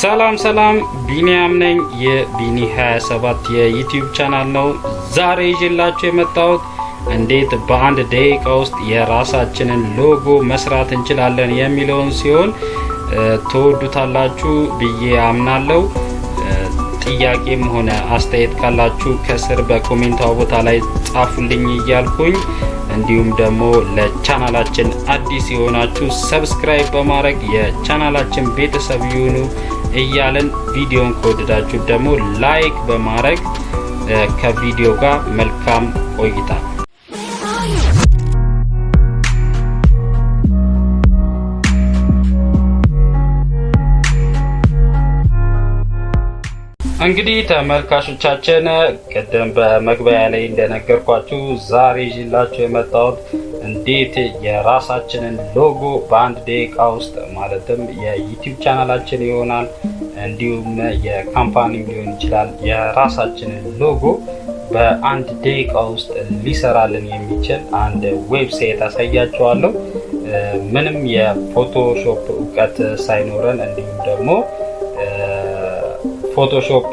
ሰላም ቢኒያም ነኝ። የቢኒ 27 የዩቲዩብ ቻናል ነው። ዛሬ ይዤላችሁ የመጣሁት እንዴት በአንድ ደቂቃ ውስጥ የራሳችንን ሎጎ መስራት እንችላለን የሚለውን ሲሆን ተወዱታላችሁ ብዬ አምናለሁ። ጥያቄም ሆነ አስተያየት ካላችሁ ከስር በኮሜንት ቦታ ላይ ጻፉልኝ እያልኩኝ እንዲሁም ደግሞ ለቻናላችን አዲስ የሆናችሁ ሰብስክራይብ በማድረግ የቻናላችን ቤተሰብ ይሁኑ እያልን ቪዲዮን ከወደዳችሁ ደግሞ ላይክ በማድረግ ከቪዲዮ ጋር መልካም ቆይታ። እንግዲህ ተመልካቾቻችን ቀደም በመግቢያ ላይ እንደነገርኳችሁ ዛሬ ይዤላችሁ የመጣሁት እንዴት የራሳችንን ሎጎ በአንድ ደቂቃ ውስጥ ማለትም የዩቲዩብ ቻናላችን ይሆናል እንዲሁም የካምፓኒ ሊሆን ይችላል የራሳችንን ሎጎ በአንድ ደቂቃ ውስጥ ሊሰራልን የሚችል አንድ ዌብሳይት አሳያችኋለሁ። ምንም የፎቶሾፕ እውቀት ሳይኖረን እንዲሁም ደግሞ ፎቶሾፕ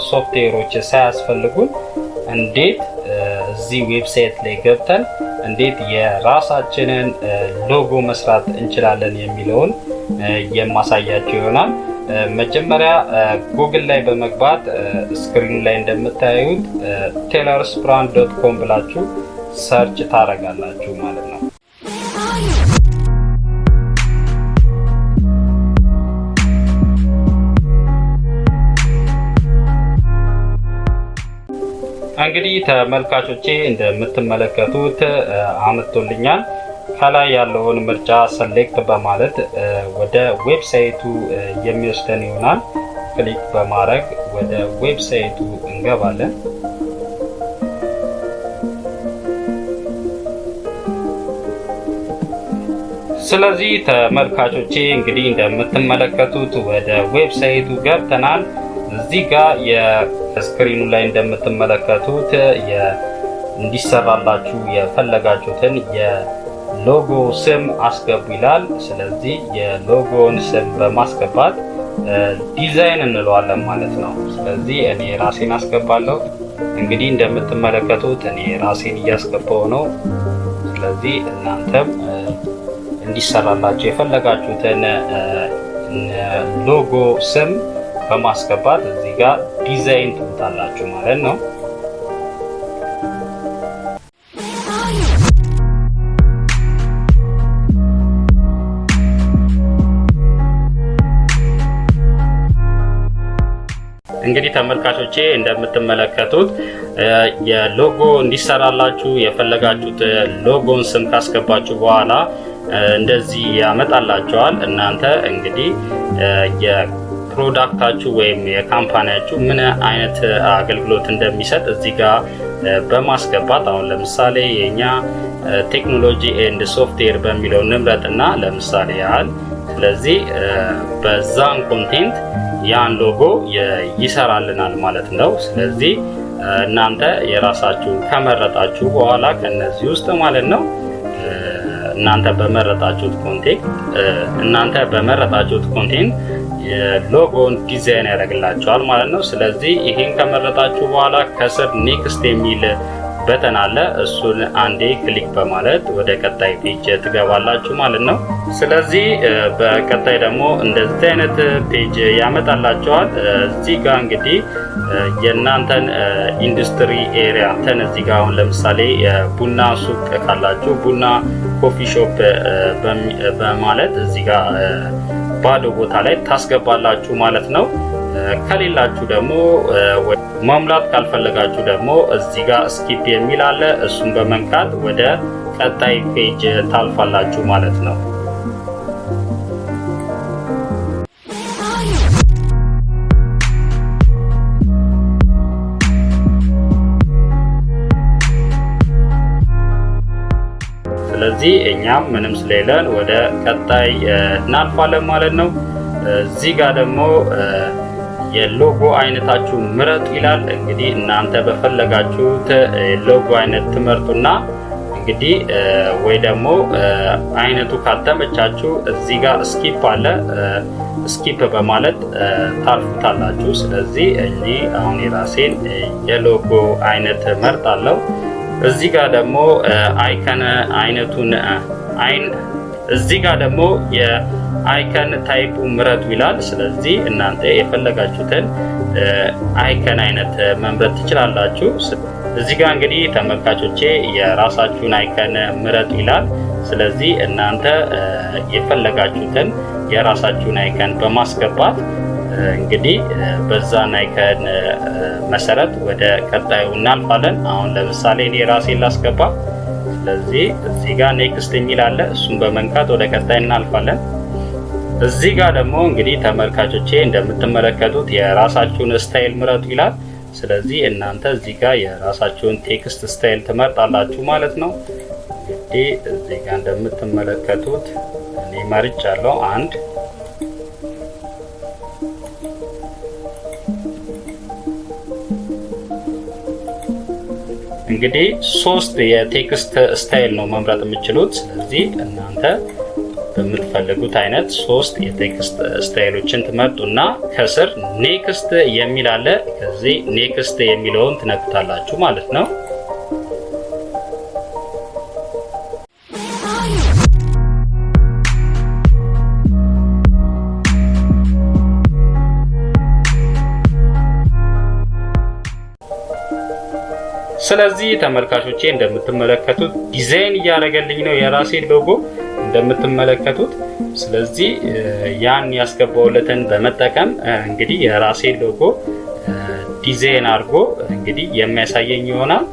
ሶፍትዌሮች ሳያስፈልጉን እንዴት እዚህ ዌብሳይት ላይ ገብተን እንዴት የራሳችንን ሎጎ መስራት እንችላለን የሚለውን የማሳያችሁ ይሆናል። መጀመሪያ ጉግል ላይ በመግባት ስክሪኑ ላይ እንደምታዩት taylorsbrand.com ብላችሁ ሰርች ታረጋላችሁ ማለት ነው። እንግዲህ ተመልካቾቼ እንደምትመለከቱት አመጥቶልኛል። ከላይ ያለውን ምርጫ ሰሌክት በማለት ወደ ዌብሳይቱ የሚወስደን ይሆናል። ክሊክ በማድረግ ወደ ዌብሳይቱ እንገባለን። ስለዚህ ተመልካቾቼ እንግዲህ እንደምትመለከቱት ወደ ዌብሳይቱ ገብተናል። እዚህ ጋር የስክሪኑ ላይ እንደምትመለከቱት እንዲሰራላችሁ የፈለጋችሁትን የሎጎ ስም አስገቡ ይላል። ስለዚህ የሎጎውን ስም በማስገባት ዲዛይን እንለዋለን ማለት ነው። ስለዚህ እኔ ራሴን አስገባለሁ። እንግዲህ እንደምትመለከቱት እኔ ራሴን እያስገባው ነው። ስለዚህ እናንተም እንዲሰራላችሁ የፈለጋችሁትን ሎጎ ስም በማስገባት እዚህ ጋር ዲዛይን ትሉታላችሁ ማለት ነው። እንግዲህ ተመልካቾቼ እንደምትመለከቱት የሎጎ እንዲሰራላችሁ የፈለጋችሁት ሎጎን ስም ካስገባችሁ በኋላ እንደዚህ ያመጣላችኋል። እናንተ እንግዲህ ፕሮዳክታችሁ ወይም የካምፓኒያችሁ ምን አይነት አገልግሎት እንደሚሰጥ እዚህ ጋር በማስገባት አሁን ለምሳሌ የኛ ቴክኖሎጂ ኤንድ ሶፍትዌር በሚለው ንምረጥና ለምሳሌ ያህል ስለዚህ በዛን ኮንቴንት ያን ሎጎ ይሰራልናል ማለት ነው። ስለዚህ እናንተ የራሳችሁን ከመረጣችሁ በኋላ ከነዚህ ውስጥ ማለት ነው እናንተ በመረጣችሁት ኮንቴንት ሎጎን ዲዛይን ያደርግላችኋል ማለት ነው። ስለዚህ ይሄን ከመረጣችሁ በኋላ ከስር ኔክስት የሚል በተን አለ። እሱን አንዴ ክሊክ በማለት ወደ ቀጣይ ፔጅ ትገባላችሁ ማለት ነው። ስለዚህ በቀጣይ ደግሞ እንደዚህ አይነት ፔጅ ያመጣላችኋል። እዚህ ጋር እንግዲህ የእናንተን ኢንዱስትሪ ኤሪያ እዚህ ጋር አሁን ለምሳሌ ቡና ሱቅ ካላችሁ ቡና ኮፊ ሾፕ በማለት እዚህ ጋር ባዶ ቦታ ላይ ታስገባላችሁ ማለት ነው። ከሌላችሁ ደግሞ መሙላት ካልፈለጋችሁ ደግሞ እዚህ ጋር ስኪፕ የሚል አለ። እሱን በመንካት ወደ ቀጣይ ፔጅ ታልፋላችሁ ማለት ነው። ስለዚህ እኛም ምንም ስለሌለን ወደ ቀጣይ እናልፋለን ማለት ነው። እዚህ ጋር ደግሞ የሎጎ አይነታችሁ ምረጡ ይላል። እንግዲህ እናንተ በፈለጋችሁት ሎጎ አይነት ትመርጡና እንግዲህ ወይ ደግሞ አይነቱ ካልተመቻችሁ እዚህ ጋር ስኪፕ አለ ስኪፕ በማለት ታልፉታላችሁ። ስለዚህ እኔ አሁን የራሴን የሎጎ አይነት መርጣለሁ። እዚህ ጋር ደግሞ አይከን አይነቱን እዚህ ጋር ደግሞ የአይከን ታይፑ ምረጡ ይላል። ስለዚህ እናንተ የፈለጋችሁትን አይከን አይነት መምረጥ ትችላላችሁ። እዚህ ጋር እንግዲህ ተመልካቾቼ የራሳችሁን አይከን ምረጡ ይላል። ስለዚህ እናንተ የፈለጋችሁትን የራሳችሁን አይከን በማስገባት እንግዲህ በዛን አይከን መሰረት ወደ ቀጣዩ እናልፋለን። አሁን ለምሳሌ እኔ ራሴን ላስገባ። ስለዚህ እዚህ ጋር ኔክስት የሚል አለ። እሱን በመንካት ወደ ቀጣይ እናልፋለን። እዚህ ጋር ደግሞ እንግዲህ ተመልካቾቼ እንደምትመለከቱት የራሳችሁን ስታይል ምረጡ ይላል። ስለዚህ እናንተ እዚህ ጋር የራሳችሁን ቴክስት ስታይል ትመርጣላችሁ ማለት ነው። እንግዲህ እዚህ ጋር እንደምትመለከቱት እኔ መርጫለሁ አንድ እንግዲህ 3 የቴክስት ስታይል ነው መምረጥ የምትችሉት። ስለዚህ እናንተ በምትፈልጉት አይነት 3 የቴክስት ስታይሎችን ትመርጡና ከስር ኔክስት የሚል አለ። ከዚህ ኔክስት የሚለውን ትነኩታላችሁ ማለት ነው። ስለዚህ ተመልካቾቼ እንደምትመለከቱት ዲዛይን እያደረገልኝ ነው የራሴን ሎጎ እንደምትመለከቱት። ስለዚህ ያን ያስገባውለትን በመጠቀም እንግዲህ የራሴን ሎጎ ዲዛይን አድርጎ እንግዲህ የሚያሳየኝ ይሆናል።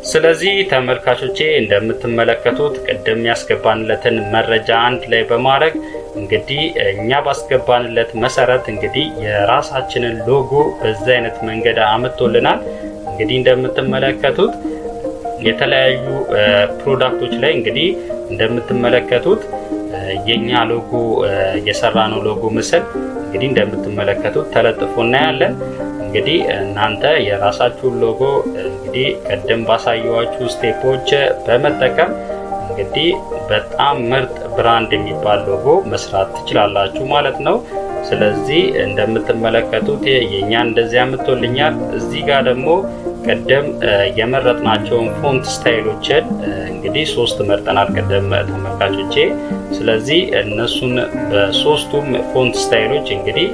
ስለዚህ ተመልካቾቼ እንደምትመለከቱት ቅድም ያስገባንለትን መረጃ አንድ ላይ በማድረግ እንግዲህ እኛ ባስገባንለት መሰረት እንግዲህ የራሳችንን ሎጎ በዚህ አይነት መንገድ አመጥቶልናል። እንግዲህ እንደምትመለከቱት የተለያዩ ፕሮዳክቶች ላይ እንግዲህ እንደምትመለከቱት የኛ ሎጎ የሰራነው ሎጎ ምስል እንግዲህ እንደምትመለከቱት ተለጥፎ እናያለን። እንግዲህ እናንተ የራሳችሁን ሎጎ እንግዲህ ቀደም ባሳየዋችሁ ስቴፖች በመጠቀም እንግዲህ በጣም ምርጥ ብራንድ የሚባል ሎጎ መስራት ትችላላችሁ ማለት ነው። ስለዚህ እንደምትመለከቱት የኛን እንደዚህ አምጥቶልኛል። እዚህ ጋር ደግሞ ቀደም የመረጥናቸውን ፎንት ስታይሎችን እንግዲህ 3 መርጠናል ቀደም ተመልካቾቼ። ስለዚህ እነሱን በ3ቱም ፎንት ስታይሎች እንግዲህ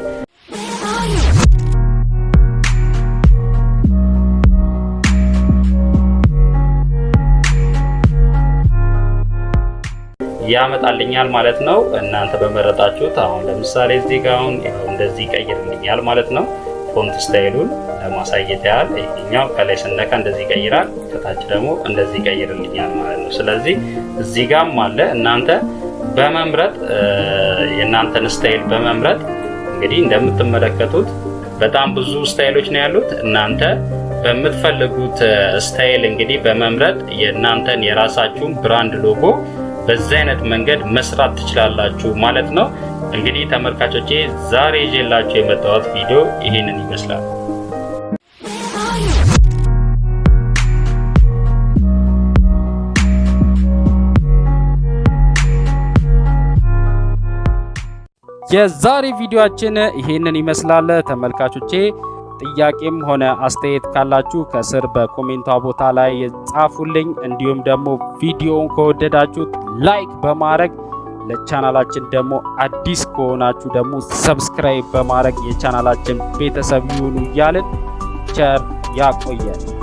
ያመጣልኛል ማለት ነው። እናንተ በመረጣችሁት አሁን ለምሳሌ እዚህ ጋር አሁን እንደዚህ ቀይርልኛል ማለት ነው። ፎንት ስታይሉን ለማሳየት ያህል ይሄኛው ከላይ ስነካ እንደዚህ ይቀይራል፣ ከታች ደግሞ እንደዚህ ይቀይርልኛል ማለት ነው። ስለዚህ እዚህ ጋርም አለ። እናንተ በመምረጥ የእናንተን ስታይል በመምረጥ እንግዲህ እንደምትመለከቱት በጣም ብዙ ስታይሎች ነው ያሉት። እናንተ በምትፈልጉት ስታይል እንግዲህ በመምረጥ የእናንተን የራሳችሁን ብራንድ ሎጎ በዚህ አይነት መንገድ መስራት ትችላላችሁ ማለት ነው። እንግዲህ ተመልካቾቼ ዛሬ ይዤላችሁ የመጣሁት ቪዲዮ ይሄንን ይመስላል። የዛሬ ቪዲዮአችን ይሄንን ይመስላል ተመልካቾቼ። ጥያቄም ሆነ አስተያየት ካላችሁ ከስር በኮሜንቷ ቦታ ላይ ጻፉልኝ። እንዲሁም ደግሞ ቪዲዮውን ከወደዳችሁት ላይክ በማድረግ ለቻናላችን ደግሞ አዲስ ከሆናችሁ ደግሞ ሰብስክራይብ በማድረግ የቻናላችን ቤተሰብ ይሁኑ እያልን ቸር ያቆየን።